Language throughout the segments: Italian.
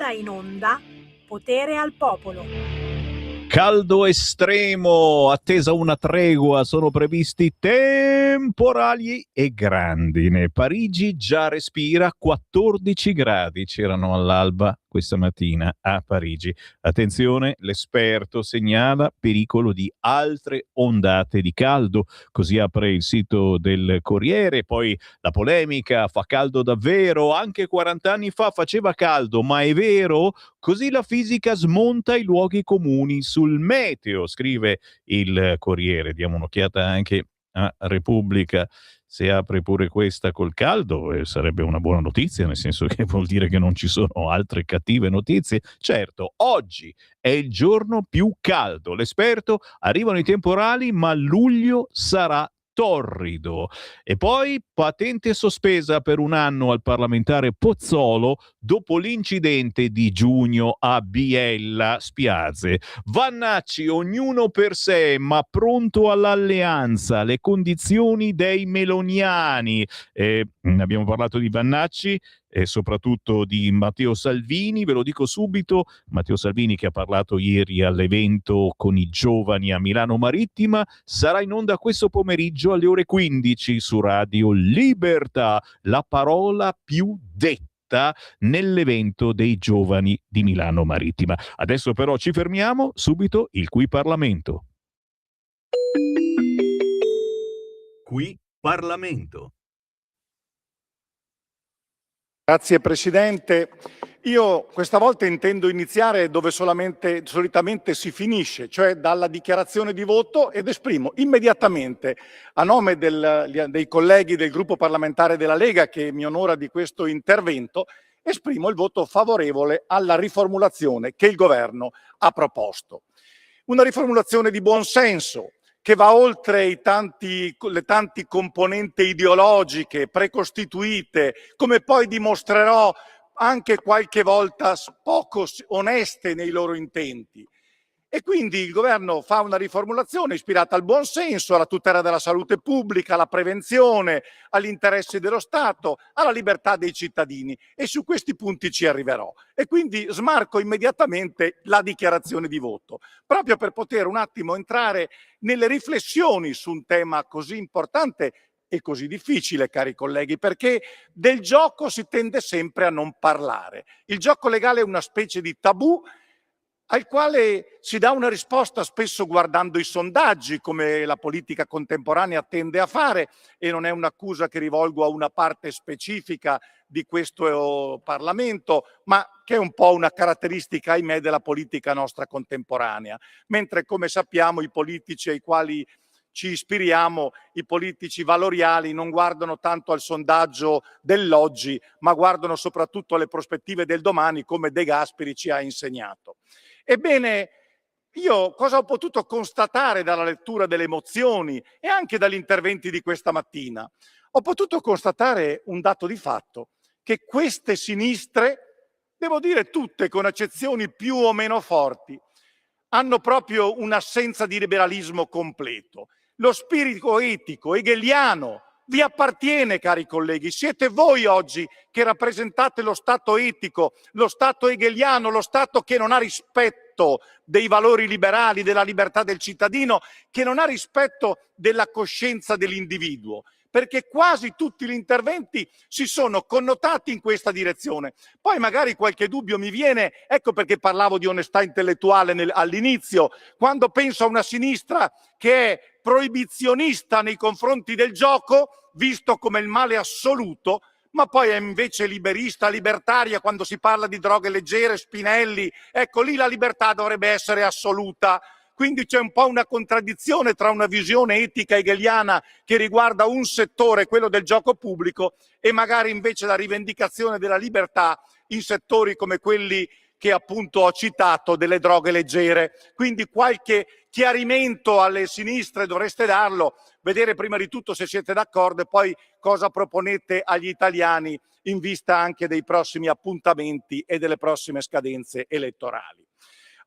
ora in onda Potere al Popolo. Caldo estremo, attesa una tregua, sono previsti temporali e grandine. Parigi già respira 14 gradi, c'erano all'alba questa mattina a Parigi. Attenzione, l'esperto segnala pericolo di altre ondate di caldo, così apre il sito del Corriere. Poi la polemica: fa caldo davvero? Anche 40 anni fa faceva caldo, ma è vero? Così la fisica smonta i luoghi comuni sul meteo, scrive il Corriere. Diamo un'occhiata anche a Repubblica. Se apre pure questa col caldo, sarebbe una buona notizia, nel senso che vuol dire che non ci sono altre cattive notizie. Certo, oggi è il giorno più caldo. L'esperto: arrivano i temporali, ma luglio sarà torrido. E poi patente sospesa per un anno al parlamentare Pozzolo dopo l'incidente di giugno a Biella Spiazze. Vannacci, ognuno per sé, ma pronto all'alleanza, le condizioni dei meloniani. Abbiamo parlato di Vannacci e soprattutto di Matteo Salvini. Ve lo dico subito: Matteo Salvini, che ha parlato ieri all'evento con i giovani a Milano Marittima, sarà in onda questo pomeriggio alle ore 15 su Radio Libertà, la parola più detta nell'evento dei giovani di Milano Marittima. Adesso però ci fermiamo, subito il Qui Parlamento. Qui Parlamento. Grazie Presidente. Io questa volta intendo iniziare dove solitamente si finisce, cioè dalla dichiarazione di voto, ed esprimo immediatamente, a nome dei colleghi del gruppo parlamentare della Lega che mi onora di questo intervento, esprimo il voto favorevole alla riformulazione che il Governo ha proposto. Una riformulazione di buon senso, che va oltre le tanti componenti ideologiche precostituite, come poi dimostrerò anche qualche volta poco oneste nei loro intenti. E quindi il governo fa una riformulazione ispirata al buon senso, alla tutela della salute pubblica, alla prevenzione, agli interessi dello Stato, alla libertà dei cittadini, e su questi punti ci arriverò. E quindi smarco immediatamente la dichiarazione di voto, proprio per poter un attimo entrare nelle riflessioni su un tema così importante e così difficile, cari colleghi, perché del gioco si tende sempre a non parlare. Il gioco legale è una specie di tabù al quale si dà una risposta spesso guardando i sondaggi, come la politica contemporanea tende a fare, e non è un'accusa che rivolgo a una parte specifica di questo Parlamento, ma che è un po' una caratteristica, ahimè, della politica nostra contemporanea. Mentre, come sappiamo, i politici ai quali ci ispiriamo, i politici valoriali, non guardano tanto al sondaggio dell'oggi, ma guardano soprattutto alle prospettive del domani, come De Gasperi ci ha insegnato. Ebbene, io cosa ho potuto constatare dalla lettura delle mozioni e anche dagli interventi di questa mattina? Ho potuto constatare un dato di fatto, che queste sinistre, devo dire tutte con eccezioni più o meno forti, hanno proprio un'assenza di liberalismo completo. Lo spirito etico hegeliano vi appartiene, cari colleghi. Siete voi oggi che rappresentate lo Stato etico, lo Stato hegeliano, lo Stato che non ha rispetto dei valori liberali, della libertà del cittadino, che non ha rispetto della coscienza dell'individuo, perché quasi tutti gli interventi si sono connotati in questa direzione. Poi magari qualche dubbio mi viene, ecco perché parlavo di onestà intellettuale all'inizio, quando penso a una sinistra che è proibizionista nei confronti del gioco, visto come il male assoluto, ma poi è invece liberista, libertaria quando si parla di droghe leggere, Spinelli, ecco lì la libertà dovrebbe essere assoluta. Quindi c'è un po' una contraddizione tra una visione etica hegeliana che riguarda un settore, quello del gioco pubblico, e magari invece la rivendicazione della libertà in settori come quelli che appunto ho citato, delle droghe leggere. Quindi qualche chiarimento alle sinistre dovreste darlo, vedere prima di tutto se siete d'accordo e poi cosa proponete agli italiani in vista anche dei prossimi appuntamenti e delle prossime scadenze elettorali.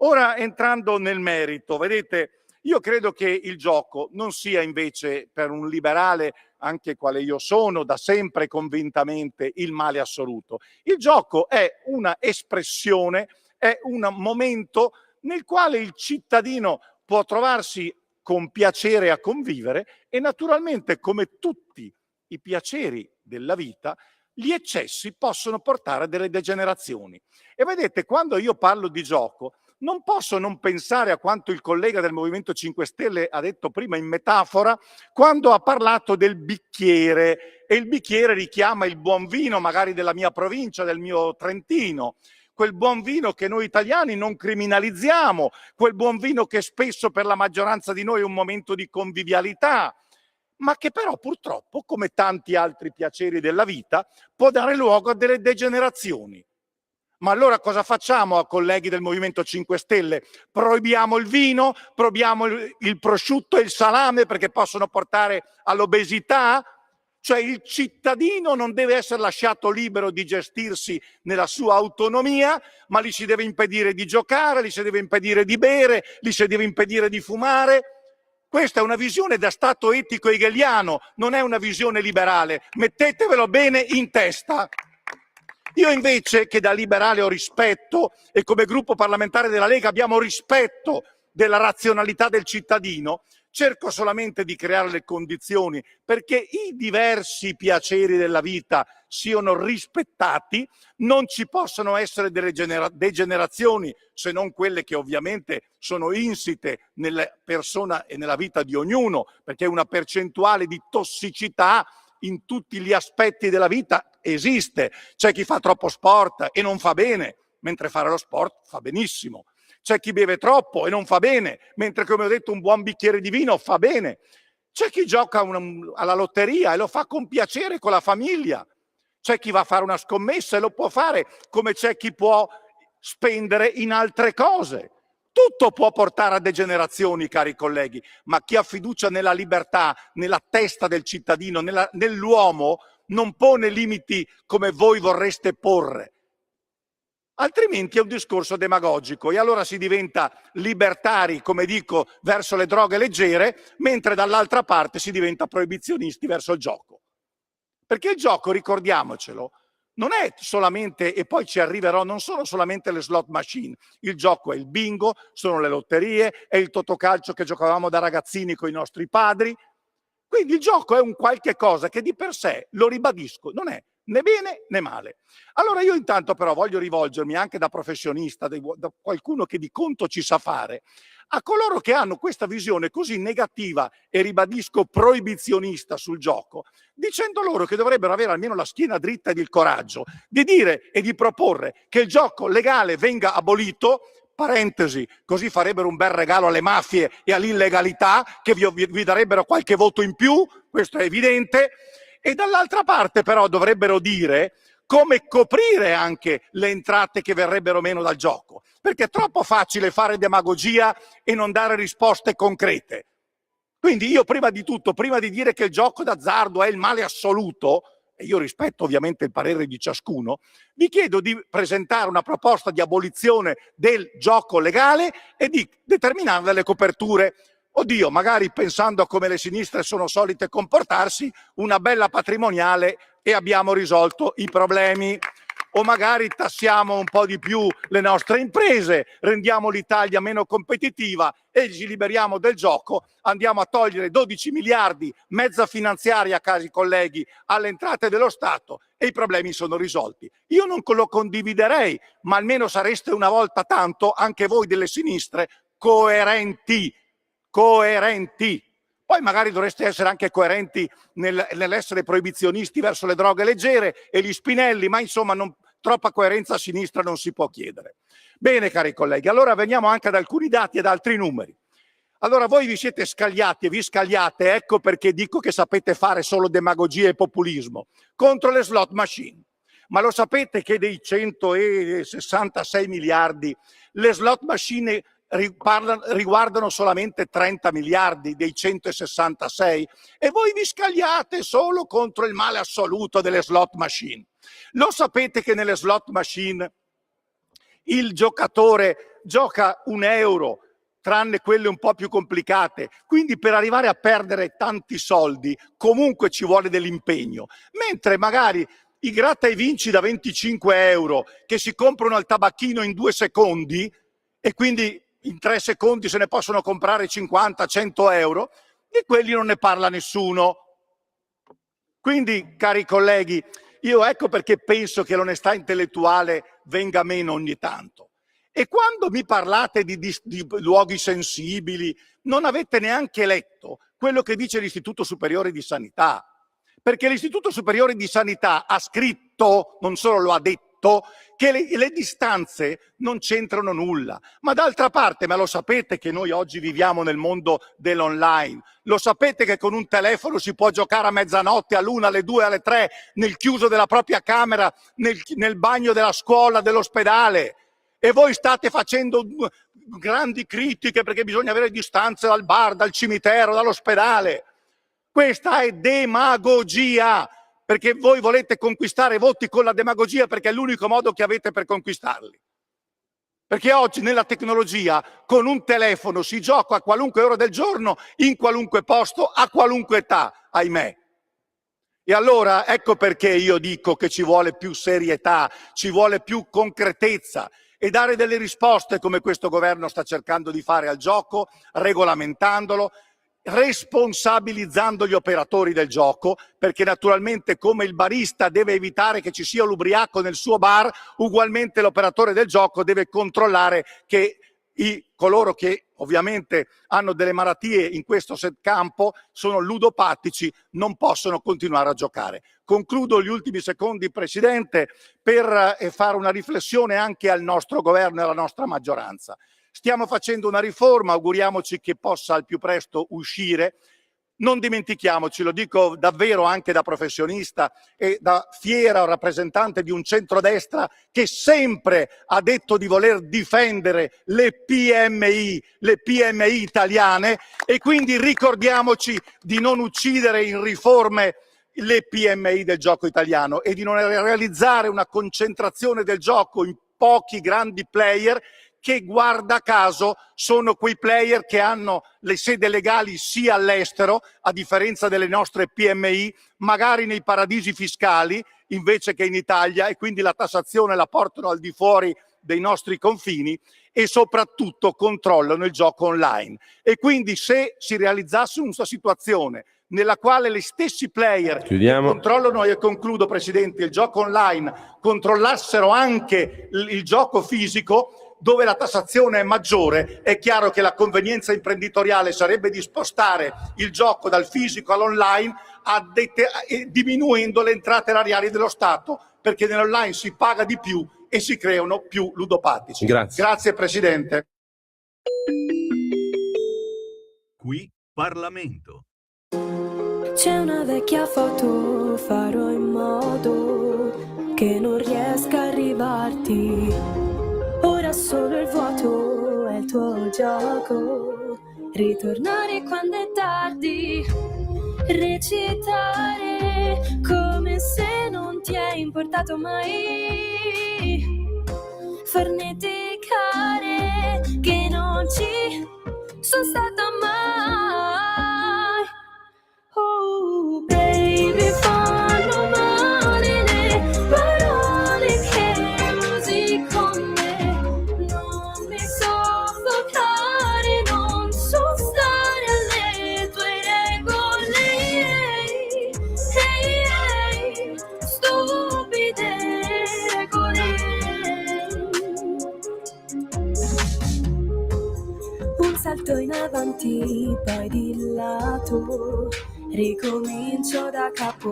Ora, entrando nel merito, vedete, Io credo che il gioco non sia invece, per un liberale anche quale io sono, da sempre convintamente, il male assoluto. Il gioco è una espressione, è un momento nel quale il cittadino può trovarsi con piacere a convivere e naturalmente, come tutti i piaceri della vita, gli eccessi possono portare a delle degenerazioni. E vedete, quando io parlo di gioco, non posso non pensare a quanto il collega del Movimento 5 Stelle ha detto prima in metafora, quando ha parlato del bicchiere, e il bicchiere richiama il buon vino magari della mia provincia, del mio Trentino, quel buon vino che noi italiani non criminalizziamo, quel buon vino che spesso per la maggioranza di noi è un momento di convivialità, ma che però purtroppo, come tanti altri piaceri della vita, può dare luogo a delle degenerazioni. Ma allora cosa facciamo, colleghi del Movimento 5 Stelle? Proibiamo il vino, proibiamo il prosciutto e il salame perché possono portare all'obesità? Cioè il cittadino non deve essere lasciato libero di gestirsi nella sua autonomia, ma gli si deve impedire di giocare, gli si deve impedire di bere, gli si deve impedire di fumare. Questa è una visione da Stato etico hegeliano, non è una visione liberale. Mettetevelo bene in testa. Io invece, che da liberale ho rispetto e come gruppo parlamentare della Lega abbiamo rispetto della razionalità del cittadino, cerco solamente di creare le condizioni perché i diversi piaceri della vita siano rispettati, non ci possono essere delle degenerazioni, se non quelle che ovviamente sono insite nella persona e nella vita di ognuno, perché una percentuale di tossicità in tutti gli aspetti della vita esiste. C'è chi fa troppo sport e non fa bene, mentre fare lo sport fa benissimo. C'è chi beve troppo e non fa bene, mentre, come ho detto, un buon bicchiere di vino fa bene. C'è chi gioca alla lotteria e lo fa con piacere con la famiglia. C'è chi va a fare una scommessa e lo può fare, come c'è chi può spendere in altre cose. Tutto può portare a degenerazioni, cari colleghi, ma chi ha fiducia nella libertà, nella testa del cittadino, nell'uomo, non pone limiti come voi vorreste porre. Altrimenti è un discorso demagogico e allora si diventa libertari, come dico, verso le droghe leggere, mentre dall'altra parte si diventa proibizionisti verso il gioco. Perché il gioco, ricordiamocelo, non è solamente, e poi ci arriverò, non sono solamente le slot machine. Il gioco è il bingo, sono le lotterie, è il totocalcio che giocavamo da ragazzini con i nostri padri. Quindi il gioco è un qualche cosa che di per sé, lo ribadisco, non è né bene né male. Allora io intanto però voglio rivolgermi anche da professionista, da qualcuno che di conto ci sa fare, a coloro che hanno questa visione così negativa e ribadisco proibizionista sul gioco, dicendo loro che dovrebbero avere almeno la schiena dritta ed il coraggio di dire e di proporre che il gioco legale venga abolito, parentesi, così farebbero un bel regalo alle mafie e all'illegalità che vi darebbero qualche voto in più, questo è evidente, e dall'altra parte però dovrebbero dire come coprire anche le entrate che verrebbero meno dal gioco, perché è troppo facile fare demagogia e non dare risposte concrete. Quindi io prima di tutto, prima di dire che il gioco d'azzardo è il male assoluto, e io rispetto ovviamente il parere di ciascuno, vi chiedo di presentare una proposta di abolizione del gioco legale e di determinare delle coperture. Oddio, magari pensando a come le sinistre sono solite comportarsi, una bella patrimoniale e abbiamo risolto i problemi. O magari tassiamo un po' di più le nostre imprese, rendiamo l'Italia meno competitiva e ci liberiamo del gioco, andiamo a togliere 12 miliardi, mezza finanziaria, cari colleghi, alle entrate dello Stato e i problemi sono risolti. Io non lo condividerei, ma almeno sareste una volta tanto, anche voi delle sinistre, coerenti. Poi magari dovreste essere anche coerenti nell'essere proibizionisti verso le droghe leggere e gli spinelli, ma insomma troppa coerenza a sinistra non si può chiedere. Bene, cari colleghi, allora veniamo anche ad alcuni dati e ad altri numeri. Allora voi vi siete scagliati e vi scagliate, ecco perché dico che sapete fare solo demagogia e populismo, contro le slot machine. Ma lo sapete che dei 166 miliardi le slot machine riguardano solamente 30 miliardi dei 166 e voi vi scagliate solo contro il male assoluto delle slot machine. Lo sapete che nelle slot machine il giocatore gioca €1, tranne quelle un po' più complicate. Quindi per arrivare a perdere tanti soldi comunque ci vuole dell'impegno, mentre magari i gratta e vinci da 25 euro che si comprano al tabacchino in 2 secondi e quindi in 3 secondi se ne possono comprare 50-100 euro, di quelli non ne parla nessuno. Quindi, cari colleghi, io ecco perché penso che l'onestà intellettuale venga meno ogni tanto. E quando mi parlate di luoghi sensibili, non avete neanche letto quello che dice l'Istituto Superiore di Sanità. Perché l'Istituto Superiore di Sanità ha scritto, non solo lo ha detto, che le distanze non c'entrano nulla. Ma d'altra parte, ma lo sapete che noi oggi viviamo nel mondo dell'online, lo sapete che con un telefono si può giocare a mezzanotte, all'1, alle 2, alle 3, nel chiuso della propria camera, nel bagno della scuola, dell'ospedale. E voi state facendo grandi critiche perché bisogna avere distanze dal bar, dal cimitero, dall'ospedale. Questa è demagogia, perché voi volete conquistare voti con la demagogia perché è l'unico modo che avete per conquistarli. Perché oggi nella tecnologia con un telefono si gioca a qualunque ora del giorno, in qualunque posto, a qualunque età, ahimè. E allora ecco perché io dico che ci vuole più serietà, ci vuole più concretezza e dare delle risposte come questo governo sta cercando di fare al gioco, regolamentandolo, responsabilizzando gli operatori del gioco, perché naturalmente come il barista deve evitare che ci sia l'ubriaco nel suo bar, ugualmente l'operatore del gioco deve controllare che coloro che ovviamente hanno delle malattie in questo campo, sono ludopatici, non possono continuare a giocare. Concludo gli ultimi secondi, Presidente, per fare una riflessione anche al nostro governo e alla nostra maggioranza. Stiamo facendo una riforma, auguriamoci che possa al più presto uscire. Non dimentichiamoci, lo dico davvero anche da professionista e da fiera rappresentante di un centrodestra che sempre ha detto di voler difendere le PMI italiane, e quindi ricordiamoci di non uccidere in riforme le PMI del gioco italiano e di non realizzare una concentrazione del gioco in pochi grandi player che, guarda caso, sono quei player che hanno le sedi legali sia all'estero, a differenza delle nostre PMI, magari nei paradisi fiscali invece che in Italia, e quindi la tassazione la portano al di fuori dei nostri confini e soprattutto controllano il gioco online. E quindi se si realizzasse una situazione nella quale gli stessi player che controllano, e concludo Presidente, il gioco online controllassero anche il gioco fisico, dove la tassazione è maggiore, è chiaro che la convenienza imprenditoriale sarebbe di spostare il gioco dal fisico all'online, diminuendo le entrate erariali dello Stato, perché nell'online si paga di più e si creano più ludopatici. Grazie Presidente. Qui Parlamento. C'è una vecchia foto, farò in modo che non riesca a arrivarti. Ora solo il vuoto è il tuo gioco, ritornare quando è tardi, recitare come se non ti è importato mai, farneticare che non ci sono stata mai. Oh baby, fanno male le parole che usi con me, non mi soffocare, non so stare alle tue regole, stupide regole. Un salto in avanti, poi di lato, ricomincio da capo,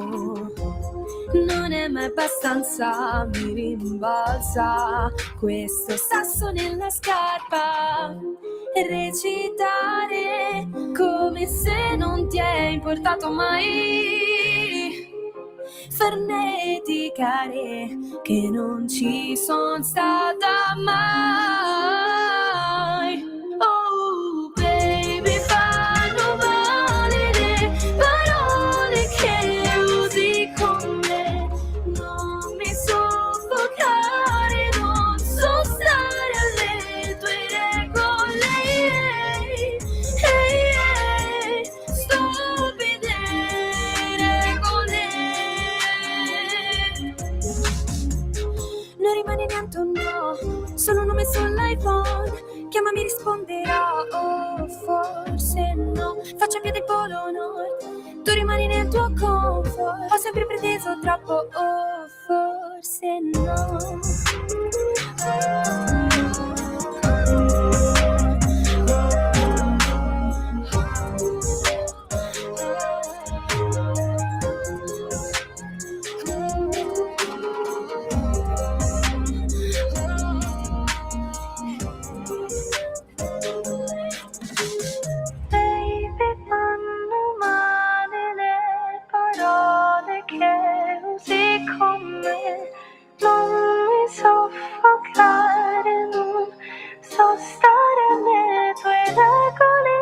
non è mai abbastanza, mi rimbalza questo sasso nella scarpa, recitare come se non ti è importato mai, farneticare che non ci sono stata mai. Oh baby, fanno male le parole che usi con me, non mi soffocare, non so stare alle tue regole, niente o no, solo un nome sull'iPhone, chiamami risponderò, oh forse no, faccio più del Polo Nord, tu rimani nel tuo comfort, ho sempre preteso troppo, oh forse no. Non mi soffocare, non so stare alle tue regole.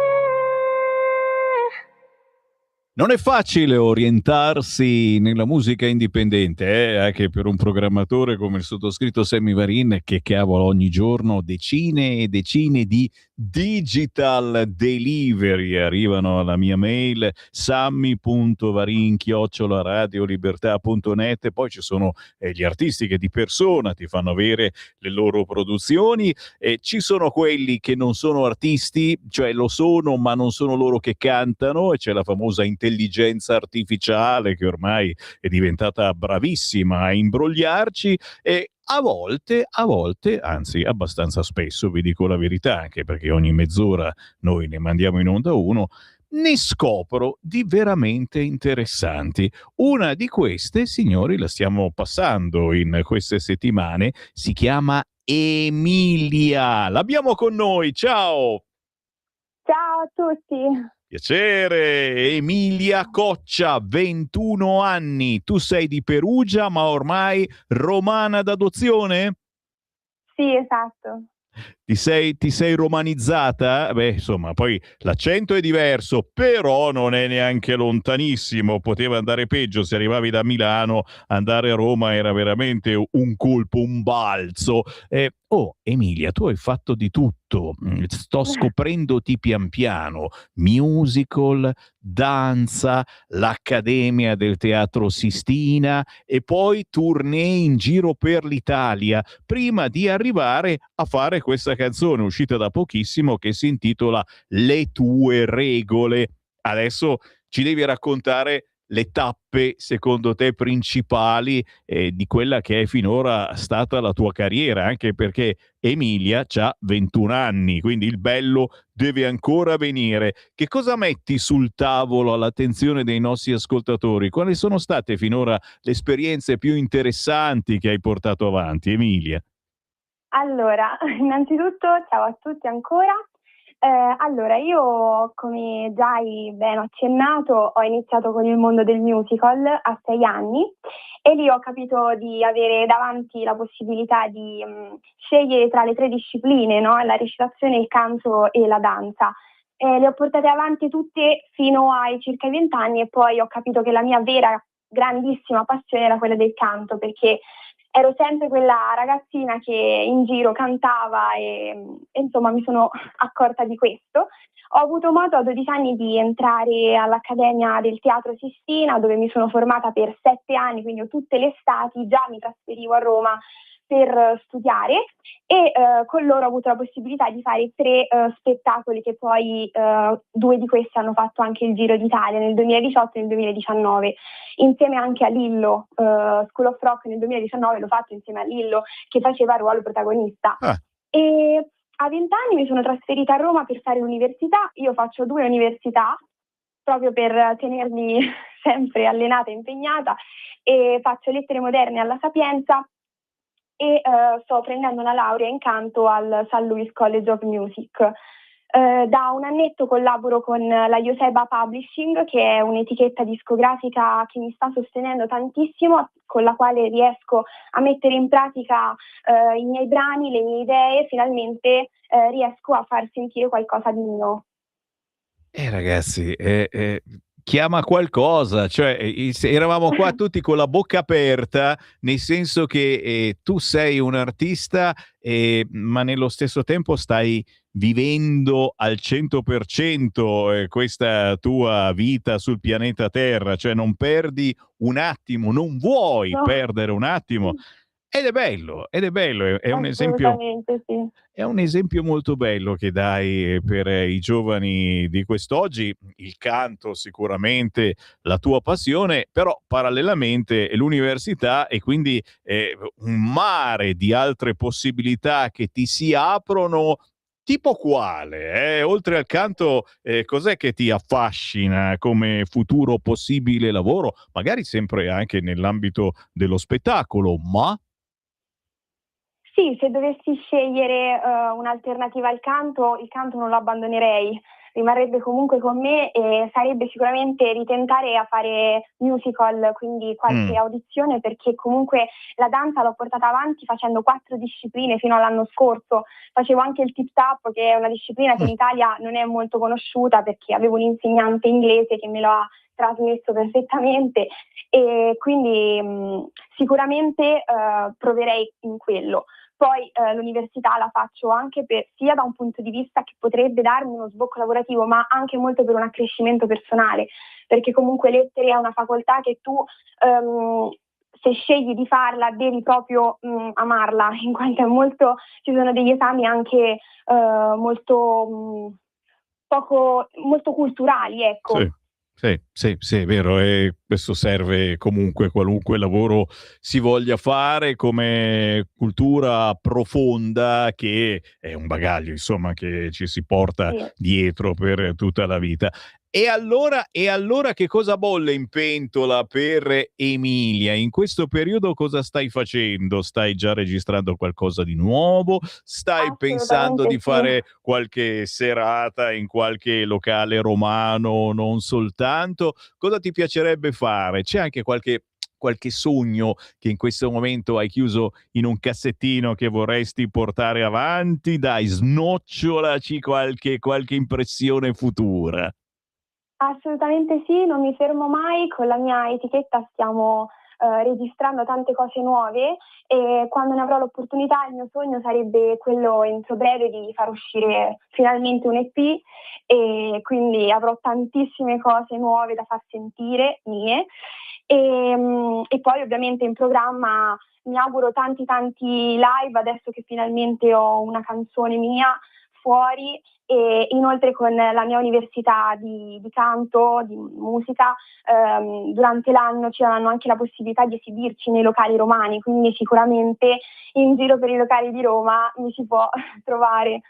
Non è facile orientarsi nella musica indipendente, anche per un programmatore come il sottoscritto Sammy Varin, che cavolo ogni giorno decine e decine di digital delivery arrivano alla mia mail sammy.varin@radiolibertà.net. Poi ci sono gli artisti che di persona ti fanno avere le loro produzioni, e ci sono quelli che non sono artisti, cioè lo sono ma non sono loro che cantano, e c'è la famosa intelligenza artificiale che ormai è diventata bravissima a imbrogliarci, e a volte, anzi abbastanza spesso, vi dico la verità, anche perché ogni mezz'ora noi ne mandiamo in onda uno, ne scopro di veramente interessanti. Una di queste, signori, la stiamo passando in queste settimane, si chiama Emilia. L'abbiamo con noi, ciao! Ciao a tutti. Piacere, Emilia Coccia, 21 anni, tu sei di Perugia ma ormai romana d'adozione? Sì, esatto. Ti sei romanizzata? Beh, insomma, poi l'accento è diverso, però non è neanche lontanissimo, poteva andare peggio. Se arrivavi da Milano, andare a Roma era veramente un colpo, un balzo. Emilia, tu hai fatto di tutto, sto scoprendoti pian piano, musical, danza, l'Accademia del Teatro Sistina e poi tournée in giro per l'Italia, prima di arrivare a fare questa canzone uscita da pochissimo che si intitola Le tue regole. Adesso ci devi raccontare le tappe, secondo te, principali di quella che è finora stata la tua carriera, anche perché Emilia c'ha 21 anni, quindi il bello deve ancora venire. Che cosa metti sul tavolo all'attenzione dei nostri ascoltatori? Quali sono state finora le esperienze più interessanti che hai portato avanti, Emilia? Allora, innanzitutto ciao a tutti ancora. Allora, io, come già hai ben accennato, ho iniziato con il mondo del musical a 6 anni e lì ho capito di avere davanti la possibilità di scegliere tra le 3 discipline, no? La recitazione, il canto e la danza. Le ho portate avanti tutte fino ai circa 20 anni e poi ho capito che la mia vera grandissima passione era quella del canto, perché ero sempre quella ragazzina che in giro cantava e insomma mi sono accorta di questo. Ho avuto modo a 12 anni di entrare all'Accademia del Teatro Sistina, dove mi sono formata per 7 anni, quindi tutte le estati già mi trasferivo a Roma per studiare e con loro ho avuto la possibilità di fare 3 spettacoli che poi 2 di questi hanno fatto anche il Giro d'Italia nel 2018 e nel 2019, insieme anche a Lillo, School of Rock nel 2019 l'ho fatto insieme a Lillo che faceva il ruolo protagonista. E a 20 anni mi sono trasferita a Roma per fare l'università. Io faccio 2 università proprio per tenermi sempre allenata e impegnata, e faccio lettere moderne alla Sapienza e sto prendendo una laurea in canto al St. Louis College of Music. Da un annetto collaboro con la Yoseba Publishing, che è un'etichetta discografica che mi sta sostenendo tantissimo, con la quale riesco a mettere in pratica i miei brani, le mie idee, finalmente riesco a far sentire qualcosa di mio. Ragazzi, chiama qualcosa, cioè eravamo qua tutti con la bocca aperta, nel senso che tu sei un artista, ma nello stesso tempo stai vivendo al 100% questa tua vita sul pianeta Terra, cioè non perdi un attimo, non vuoi perdere un attimo. ed è bello, è un esempio, Assolutamente sì. è un esempio molto bello che dai per i giovani di quest'oggi. Il canto sicuramente la tua passione, però parallelamente l'università e quindi un mare di altre possibilità che ti si aprono. Tipo quale? Oltre al canto, cos'è che ti affascina come futuro possibile lavoro? Magari sempre anche nell'ambito dello spettacolo, ma Sì, se dovessi scegliere un'alternativa al canto, il canto non lo abbandonerei, rimarrebbe comunque con me e sarebbe sicuramente ritentare a fare musical, quindi qualche audizione, perché comunque la danza l'ho portata avanti facendo 4 discipline fino all'anno scorso. Facevo anche il tip tap, che è una disciplina che in Italia non è molto conosciuta perché avevo un insegnante inglese che me lo ha trasmesso perfettamente e quindi sicuramente proverei in quello. Poi l'università la faccio anche sia da un punto di vista che potrebbe darmi uno sbocco lavorativo, ma anche molto per un accrescimento personale, perché comunque lettere è una facoltà che tu se scegli di farla devi proprio amarla, in quanto è molto, ci sono degli esami anche molto molto culturali, ecco. sì. Sì, è vero, e questo serve comunque qualunque lavoro si voglia fare come cultura profonda, che è un bagaglio, insomma, che ci si porta Sì. dietro per tutta la vita. E allora che cosa bolle in pentola per Emilia? In questo periodo cosa stai facendo? Stai già registrando qualcosa di nuovo? Stai pensando di Assolutamente sì. fare qualche serata in qualche locale romano, non soltanto? Cosa ti piacerebbe fare? C'è anche qualche sogno che in questo momento hai chiuso in un cassettino che vorresti portare avanti? Dai, snocciolaci qualche impressione futura. Assolutamente sì, non mi fermo mai, con la mia etichetta stiamo registrando tante cose nuove e quando ne avrò l'opportunità il mio sogno sarebbe quello entro breve di far uscire finalmente un EP e quindi avrò tantissime cose nuove da far sentire mie e poi ovviamente in programma mi auguro tanti live adesso che finalmente ho una canzone mia fuori e inoltre con la mia università di canto, di musica, durante l'anno ci danno anche la possibilità di esibirci nei locali romani, quindi sicuramente in giro per i locali di Roma mi si può trovare.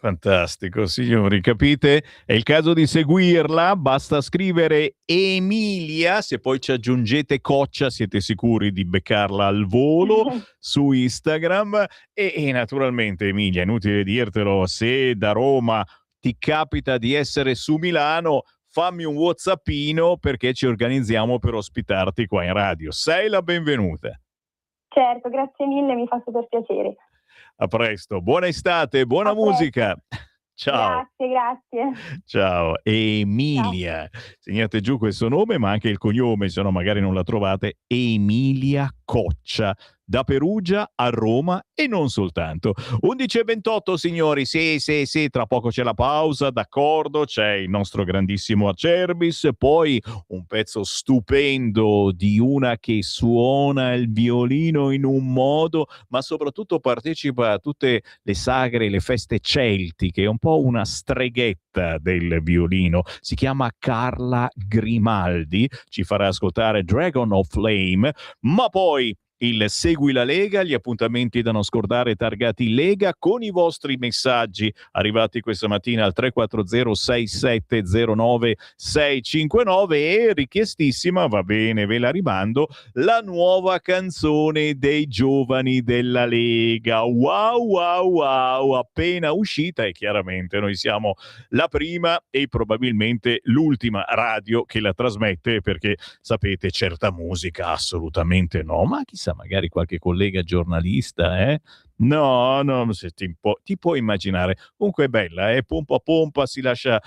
Fantastico, signori, capite? È il caso di seguirla, basta scrivere Emilia, se poi ci aggiungete Coccia siete sicuri di beccarla al volo su Instagram e naturalmente Emilia, inutile dirtelo, se da Roma ti capita di essere su Milano, fammi un WhatsAppino perché ci organizziamo per ospitarti qua in radio. Sei la benvenuta. Certo, grazie mille, mi fa super piacere. A presto, buona estate, buona A presto. musica. Ciao. Grazie. Ciao, Emilia. Segnate giù questo nome, ma anche il cognome, se no magari non la trovate. Emilia Coccia, da Perugia a Roma e non soltanto. 11:28, signori. Sì, tra poco c'è la pausa, d'accordo, c'è il nostro grandissimo Acerbis, poi un pezzo stupendo di una che suona il violino in un modo, ma soprattutto partecipa a tutte le sagre, le feste celtiche, è un po' una streghetta del violino. Si chiama Carla Grimaldi, ci farà ascoltare Dragon of Flame, ma poi il Segui la Lega, gli appuntamenti da non scordare targati Lega con i vostri messaggi arrivati questa mattina al 340 6709 659 e richiestissima, va bene, ve la rimando, la nuova canzone dei giovani della Lega. Wow, appena uscita e chiaramente noi siamo la prima e probabilmente l'ultima radio che la trasmette perché sapete certa musica assolutamente no, ma chissà magari qualche collega giornalista, No, se ti puoi immaginare. Comunque è bella, pompa pompa, si lascia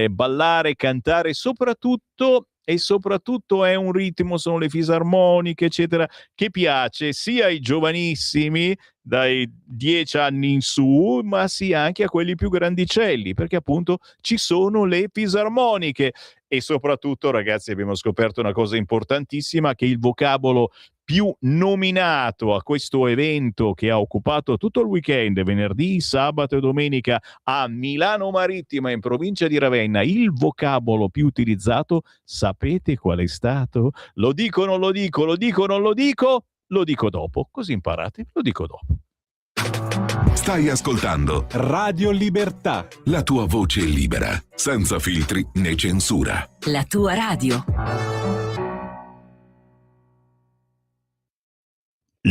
ballare, cantare, soprattutto è un ritmo, sono le fisarmoniche, eccetera, che piace sia ai giovanissimi dai 10 anni in su, ma sia anche a quelli più grandicelli, perché appunto ci sono le fisarmoniche e soprattutto, ragazzi, abbiamo scoperto una cosa importantissima, che il vocabolo più nominato a questo evento che ha occupato tutto il weekend, venerdì, sabato e domenica a Milano Marittima in provincia di Ravenna, il vocabolo più utilizzato, sapete qual è stato? Lo dico, non lo dico, lo dico, non lo dico, lo dico dopo, così imparate, lo dico dopo. Stai ascoltando Radio Libertà, la tua voce libera, senza filtri né censura. La tua radio.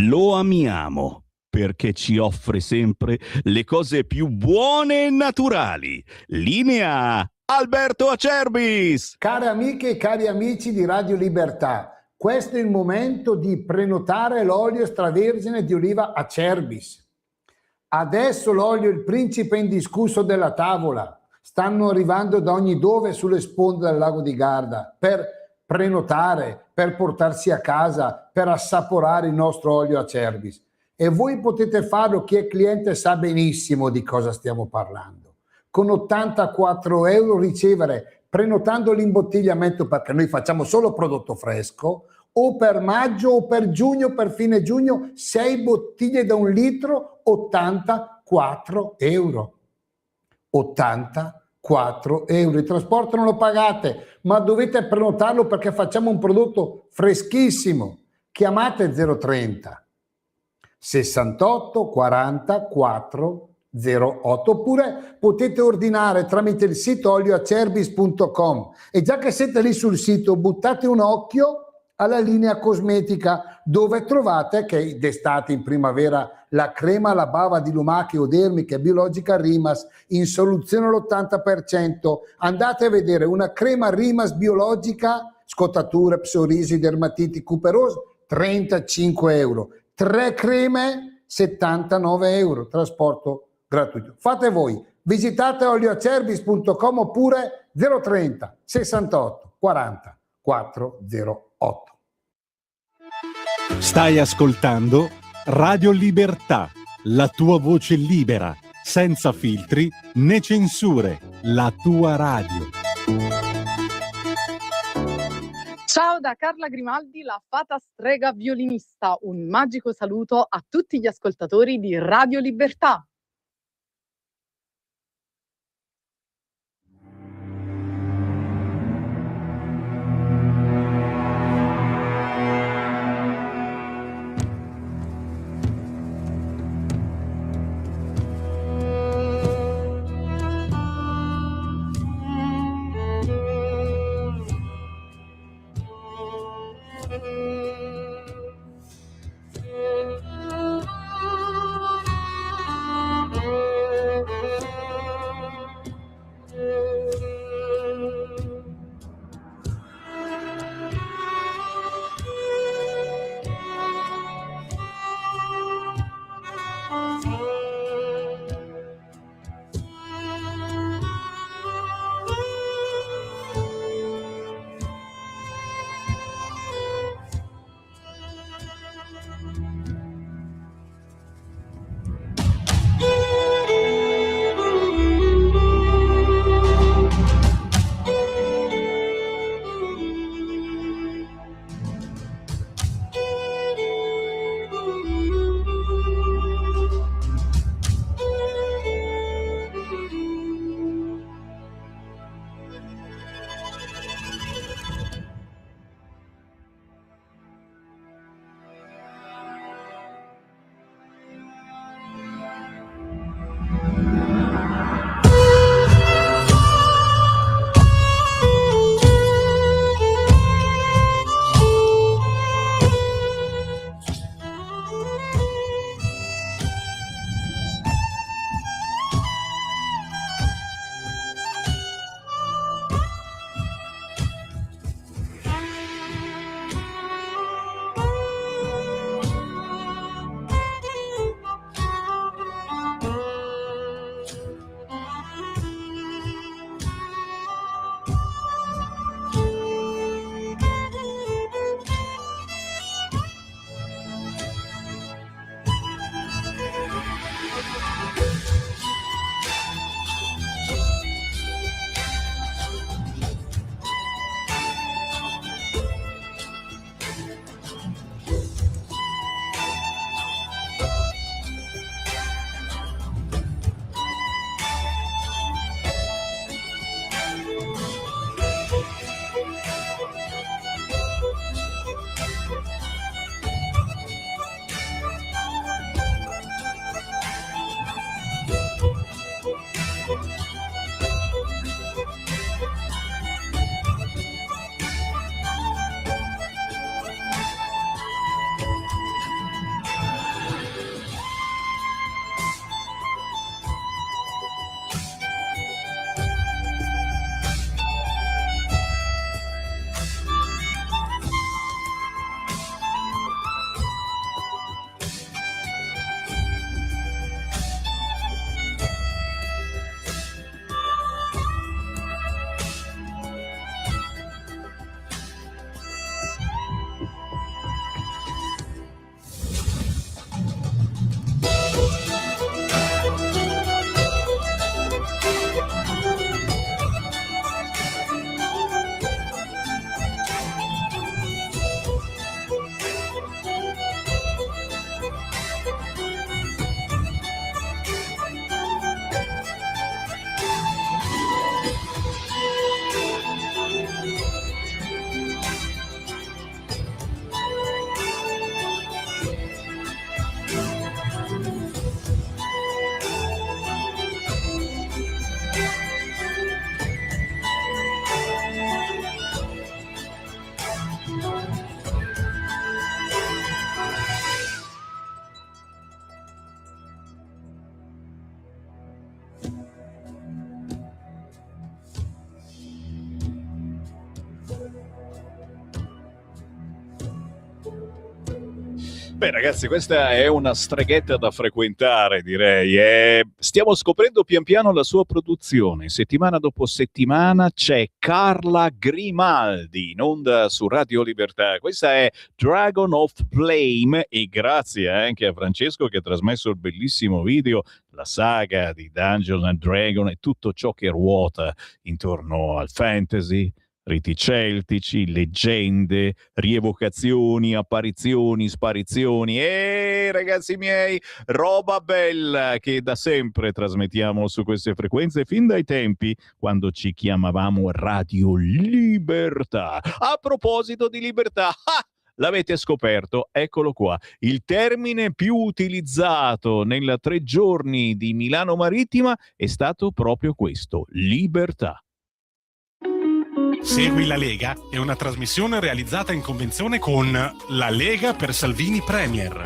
lo amiamo perché ci offre sempre le cose più buone e naturali. Linea Alberto Acerbis. Care amiche e cari amici di Radio Libertà, questo è il momento di prenotare l'olio extravergine di oliva Acerbis. Adesso l'olio il principe indiscusso della tavola. Stanno arrivando da ogni dove sulle sponde del lago di Garda per prenotare, per portarsi a casa, per assaporare il nostro olio Acerbis. E voi potete farlo, chi è cliente sa benissimo di cosa stiamo parlando. Con 84 euro ricevere, prenotando l'imbottigliamento, perché noi facciamo solo prodotto fresco, o per maggio o per giugno, per fine giugno, 6 bottiglie da 1 litro, 84 euro. 84 euro. Il trasporto non lo pagate, ma dovete prenotarlo perché facciamo un prodotto freschissimo. Chiamate 030 68 44 08 oppure potete ordinare tramite il sito olioacerbis.com. E già che siete lì sul sito, buttate un occhio alla linea cosmetica, dove trovate che d'estate, in primavera, la crema alla bava di lumache o dermiche biologica Rimas in soluzione all'80%. Andate a vedere una crema Rimas biologica, scottature, psorisi, dermatiti, cuperose, 35 euro. 3 creme, 79 euro. Trasporto gratuito. Fate voi. Visitate olioacerbis.com oppure 030 68 40 408. Stai ascoltando Radio Libertà, la tua voce libera, senza filtri né censure, la tua radio. Ciao da Carla Grimaldi, la fata strega violinista. Un magico saluto a tutti gli ascoltatori di Radio Libertà. Beh ragazzi, questa è una streghetta da frequentare, direi. Stiamo scoprendo pian piano la sua produzione. Settimana dopo settimana c'è Carla Grimaldi in onda su Radio Libertà. Questa è Dragon of Flame e grazie anche a Francesco che ha trasmesso il bellissimo video, la saga di Dungeons and Dragons e tutto ciò che ruota intorno al fantasy, riti celtici, leggende, rievocazioni, apparizioni, sparizioni e ragazzi miei, roba bella che da sempre trasmettiamo su queste frequenze fin dai tempi quando ci chiamavamo Radio Libertà. A proposito di libertà, l'avete scoperto, eccolo qua, il termine più utilizzato nella 3 giorni di Milano Marittima è stato proprio questo, libertà. Segui la Lega è una trasmissione realizzata in convenzione con La Lega per Salvini Premier.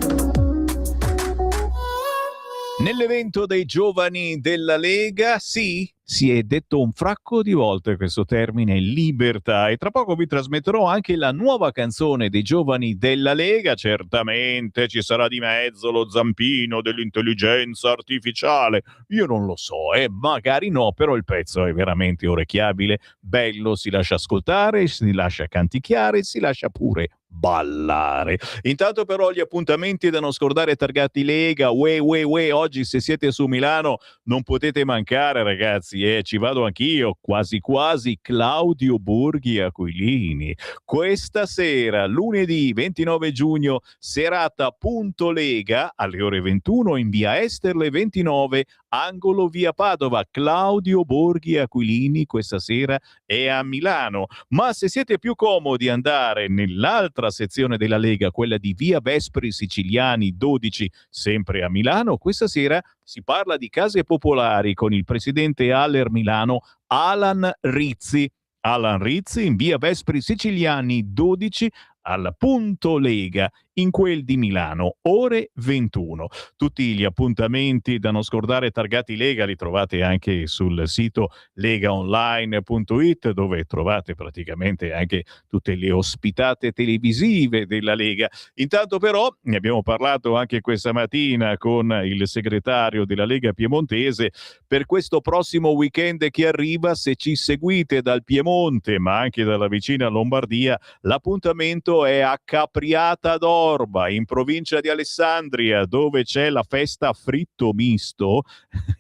Nell'evento dei giovani della Lega, sì, si è detto un fracco di volte questo termine libertà e tra poco vi trasmetterò anche la nuova canzone dei giovani della Lega. Certamente ci sarà di mezzo lo zampino dell'intelligenza artificiale, io non lo so, magari no, però il pezzo è veramente orecchiabile, bello, si lascia ascoltare, si lascia canticchiare, si lascia pure ballare. Intanto però gli appuntamenti da non scordare targati Lega, oggi se siete su Milano non potete mancare ragazzi, ci vado anch'io, quasi quasi Claudio Borghi Aquilini. Questa sera, lunedì 29 giugno, serata Punto Lega alle ore 21 in via Esterle 29, angolo via Padova. Claudio Borghi Aquilini questa sera è a Milano, ma se siete più comodi andare nell'altra sezione della Lega, quella di via Vespri Siciliani 12, sempre a Milano, questa sera si parla di case popolari con il presidente Aller Milano Alan Rizzi. Alan Rizzi in via Vespri Siciliani 12 al Punto Lega, in quel di Milano, ore 21. Tutti gli appuntamenti da non scordare targati Lega li trovate anche sul sito legaonline.it, dove trovate praticamente anche tutte le ospitate televisive della Lega. Intanto però ne abbiamo parlato anche questa mattina con il segretario della Lega piemontese. Per questo prossimo weekend che arriva, se ci seguite dal Piemonte ma anche dalla vicina Lombardia, l'appuntamento è a Capriata d'Orba, in provincia di Alessandria, dove c'è la festa Fritto Misto,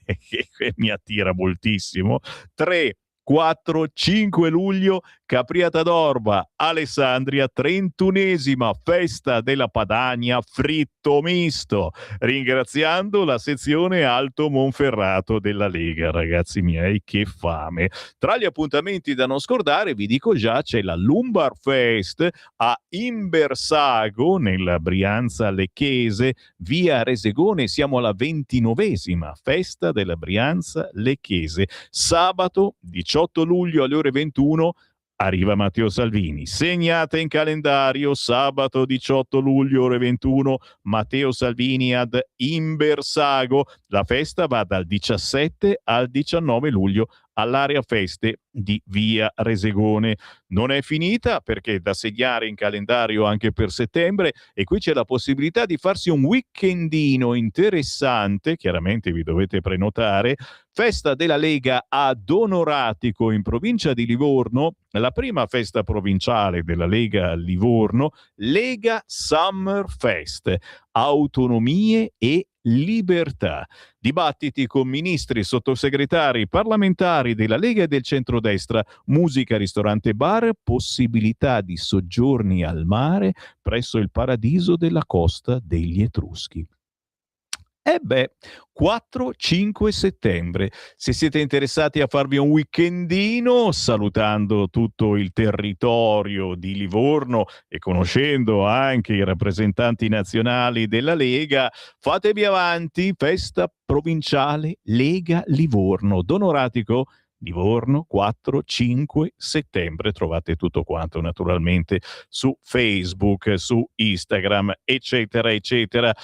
che mi attira moltissimo. 3, 4, 5 luglio, Capriata d'Orba, Alessandria, 31esima festa della Padania Fritto Misto, ringraziando la sezione Alto Monferrato della Lega. Ragazzi miei, che fame! Tra gli appuntamenti da non scordare, vi dico già, c'è la Lumbar Fest a Imbersago, nella Brianza Lecchese, via Resegone. Siamo alla 29esima festa della Brianza Lecchese. Sabato 18 luglio alle ore 21 arriva Matteo Salvini. Segnate in calendario, sabato 18 luglio ore 21, Matteo Salvini ad Imbersago. La festa va dal 17 al 19 luglio all'area feste di via Resegone. Non è finita, perché da segnare in calendario anche per settembre, e qui c'è la possibilità di farsi un weekendino interessante, chiaramente vi dovete prenotare. Festa della Lega a Donoratico in provincia di Livorno, la prima festa provinciale della Lega a Livorno, Lega Summer Fest, autonomie e libertà. Dibattiti con ministri, sottosegretari, parlamentari della Lega e del centrodestra, musica, ristorante, bar, possibilità di soggiorni al mare presso il paradiso della Costa degli Etruschi. 4-5 settembre. Se siete interessati a farvi un weekendino, salutando tutto il territorio di Livorno e conoscendo anche i rappresentanti nazionali della Lega, fatevi avanti, festa provinciale Lega Livorno, Donoratico, Livorno, 4-5 settembre. Trovate tutto quanto naturalmente su Facebook, su Instagram, eccetera, eccetera.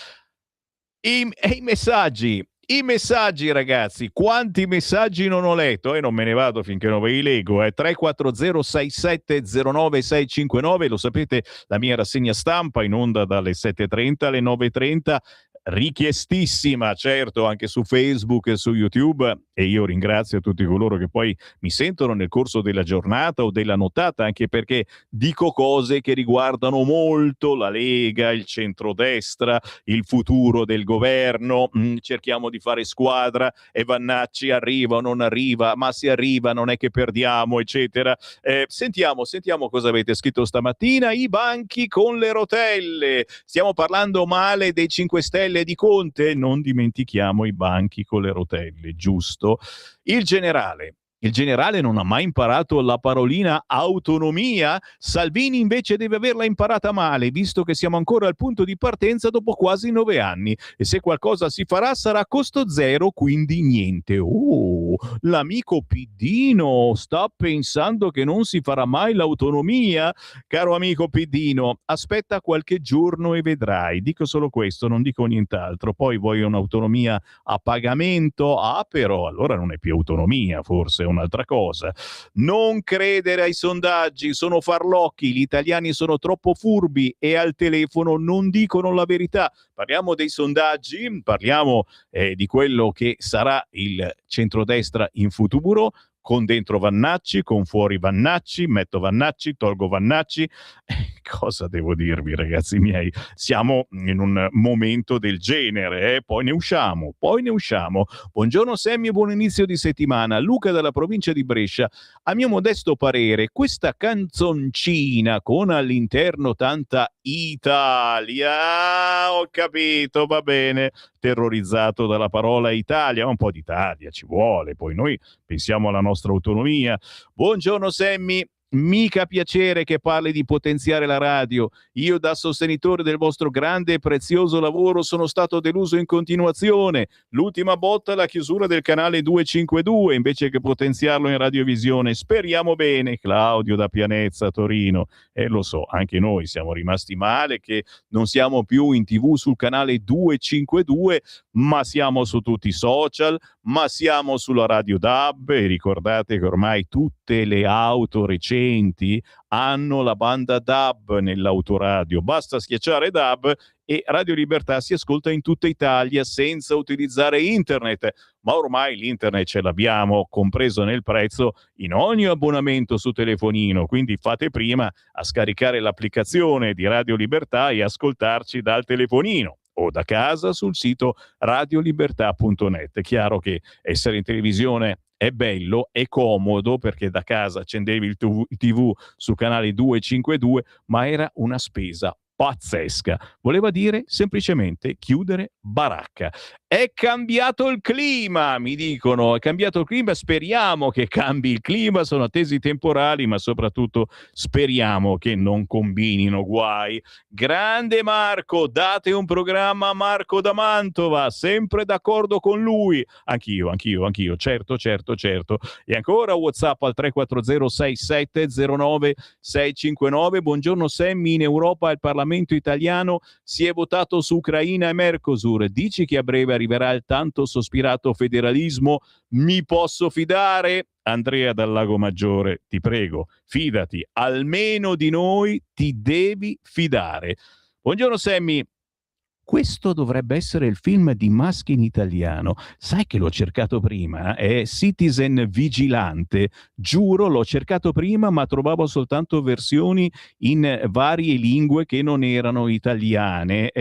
I messaggi I messaggi, ragazzi, quanti messaggi non ho letto e non me ne vado finché non ve li leggo. 340 6709 659, lo sapete, la mia rassegna stampa in onda dalle 7:30 alle 9:30, richiestissima, certo, anche su Facebook e su YouTube, e io ringrazio tutti coloro che poi mi sentono nel corso della giornata o della nottata, anche perché dico cose che riguardano molto la Lega, il centrodestra, il futuro del governo, cerchiamo di fare squadra e Vannacci arriva o non arriva, ma se arriva non è che perdiamo, eccetera. Sentiamo cosa avete scritto stamattina. I banchi con le rotelle, stiamo parlando male dei 5 Stelle di Conte, non dimentichiamo i banchi con le rotelle, giusto? Il generale non ha mai imparato la parolina autonomia. Salvini invece deve averla imparata male, visto che siamo ancora al punto di partenza dopo quasi 9 anni. E se qualcosa si farà sarà a costo zero, quindi niente. Oh, l'amico Piddino sta pensando che non si farà mai l'autonomia? Caro amico Piddino, aspetta qualche giorno e vedrai. Dico solo questo, non dico nient'altro. Poi vuoi un'autonomia a pagamento? Ah, però allora non è più autonomia, forse un'altra cosa. Non credere ai sondaggi, sono farlocchi, gli italiani sono troppo furbi e al telefono non dicono la verità. Parliamo dei sondaggi, parliamo di quello che sarà il centrodestra in futuro, con dentro Vannacci, con fuori Vannacci, metto Vannacci, tolgo Vannacci. Cosa devo dirvi, ragazzi miei? Siamo in un momento del genere, poi ne usciamo. Buongiorno Sammy e buon inizio di settimana. Luca dalla provincia di Brescia. A mio modesto parere, questa canzoncina con all'interno tanta Italia, ho capito, va bene, terrorizzato dalla parola Italia, un po' d'Italia ci vuole, poi noi pensiamo alla nostra autonomia. Buongiorno Sammy, mica piacere che parli di potenziare la radio. Io da sostenitore del vostro grande e prezioso lavoro sono stato deluso in continuazione. L'ultima botta è la chiusura del canale 252 invece che potenziarlo in radiovisione. Speriamo bene. Claudio da Pianezza, Torino. Lo so, anche noi siamo rimasti male che non siamo più in TV sul canale 252, ma siamo su tutti i social, ma siamo sulla radio DAB, e ricordate che ormai tutte le auto recenti hanno la banda DAB nell'autoradio. Basta schiacciare DAB e Radio Libertà si ascolta in tutta Italia senza utilizzare internet. Ma ormai l'internet ce l'abbiamo compreso nel prezzo in ogni abbonamento su telefonino, quindi fate prima a scaricare l'applicazione di Radio Libertà e ascoltarci dal telefonino o da casa sul sito radiolibertà.net. È chiaro che essere in televisione è bello, è comodo, perché da casa accendevi il TV sul canale 252, ma era una spesa pazzesca. Voleva dire semplicemente chiudere baracca. È cambiato il clima, mi dicono, è cambiato il clima, speriamo che cambi il clima, sono attesi temporali, ma soprattutto speriamo che non combinino guai. Grande Marco, date un programma a Marco da Mantova, sempre d'accordo con lui. Anch'io, certo. E ancora WhatsApp al 340 6709 659. Buongiorno Sammy, in Europa al Parlamento italiano si è votato su Ucraina e Mercosur. Dici che a breve arriverà il tanto sospirato federalismo? Mi posso fidare? Andrea dal Lago Maggiore, ti prego, fidati, almeno di noi ti devi fidare. Buongiorno Sammy. Questo dovrebbe essere il film di Maschi in italiano. Sai che l'ho cercato prima? È Citizen Vigilante. Giuro, l'ho cercato prima, ma trovavo soltanto versioni in varie lingue che non erano italiane.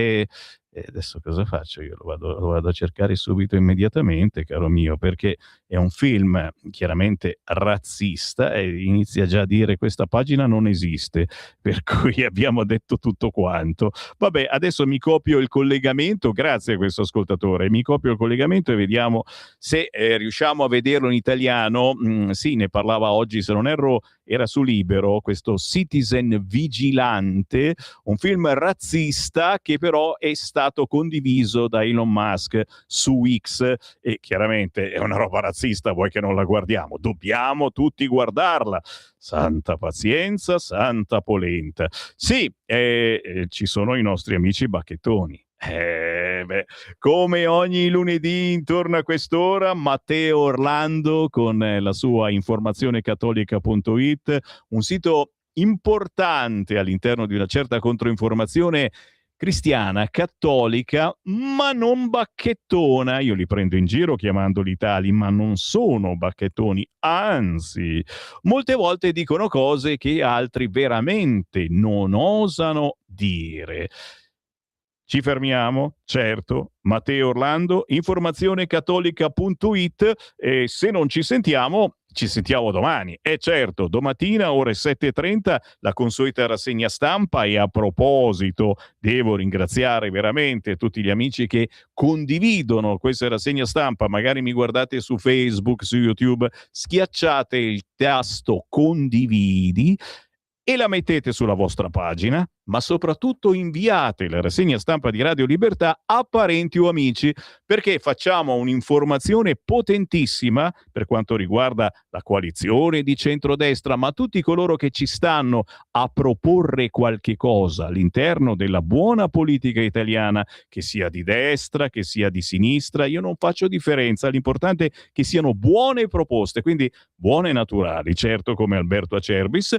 Adesso cosa faccio? Io lo vado a cercare subito, immediatamente, caro mio, perché è un film chiaramente razzista e inizia già a dire questa pagina non esiste, per cui abbiamo detto tutto quanto. Vabbè, adesso mi copio il collegamento, grazie a questo ascoltatore, mi copio il collegamento e vediamo se riusciamo a vederlo in italiano. Sì, ne parlava oggi, se non erro, era su Libero, questo Citizen Vigilante, un film razzista che però è stato condiviso da Elon Musk su X, e chiaramente è una roba razzista, vuoi che non la guardiamo? Dobbiamo tutti guardarla. Santa pazienza, santa polenta. Sì, ci sono i nostri amici bacchettoni. Come ogni lunedì intorno a quest'ora, Matteo Orlando con la sua informazionecattolica.it, un sito importante all'interno di una certa controinformazione cristiana, cattolica, ma non bacchettona. Io li prendo in giro chiamandoli tali, ma non sono bacchettoni, anzi, molte volte dicono cose che altri veramente non osano dire. Ci fermiamo? Certo. Matteo Orlando, informazionecattolica.it, e se non ci sentiamo domani. E certo, domattina ore 7:30 la consueta rassegna stampa, e a proposito devo ringraziare veramente tutti gli amici che condividono questa rassegna stampa, magari mi guardate su Facebook, su YouTube, schiacciate il tasto condividi e la mettete sulla vostra pagina, ma soprattutto inviate la rassegna stampa di Radio Libertà a parenti o amici, perché facciamo un'informazione potentissima per quanto riguarda la coalizione di centrodestra, ma tutti coloro che ci stanno a proporre qualche cosa all'interno della buona politica italiana, che sia di destra, che sia di sinistra, io non faccio differenza, l'importante è che siano buone proposte, quindi buone naturali, certo, come Alberto Acerbis.